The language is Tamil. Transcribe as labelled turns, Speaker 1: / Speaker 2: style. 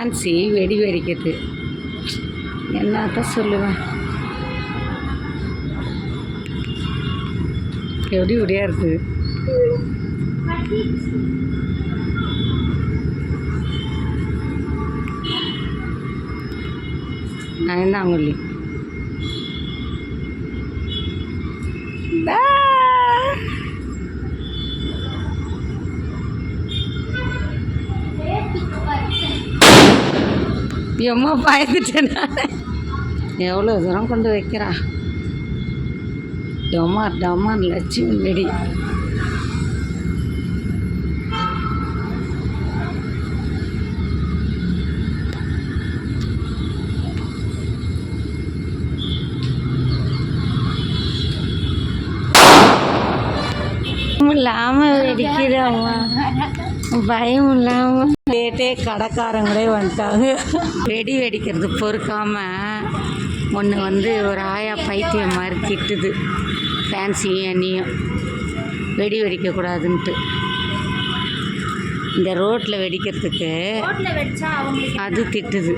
Speaker 1: ஃபேன்சி வெடி வெடிக்கிறது. என்னத்தான் சொல்லுவேன், எப்படி இப்படியா இருக்குது. நயந்தாங்குழி எம்மா பயந்துட்டேன் நான். எவ்வளோ தூரம் கொண்டு வைக்கிறா. டமார் டமார் லட்சுமி வெடி. இல்லாமல் வெடிக்கிறவங்க பயம் இல்லாமல் கேட்டே கடைக்காரங்களே வந்துட்டாங்க. வெடி வெடிக்கிறது பொறுக்காமல் ஒன்று வந்து ஒரு ஆயா பைத்தியம் மாதிரி திட்டுது. ஃபேன்சியும் எண்ணியும் வெடி வெடிக்கக்கூடாதுன்ட்டு. இந்த ரோட்டில் வெடிக்கிறதுக்கு அது திட்டுது.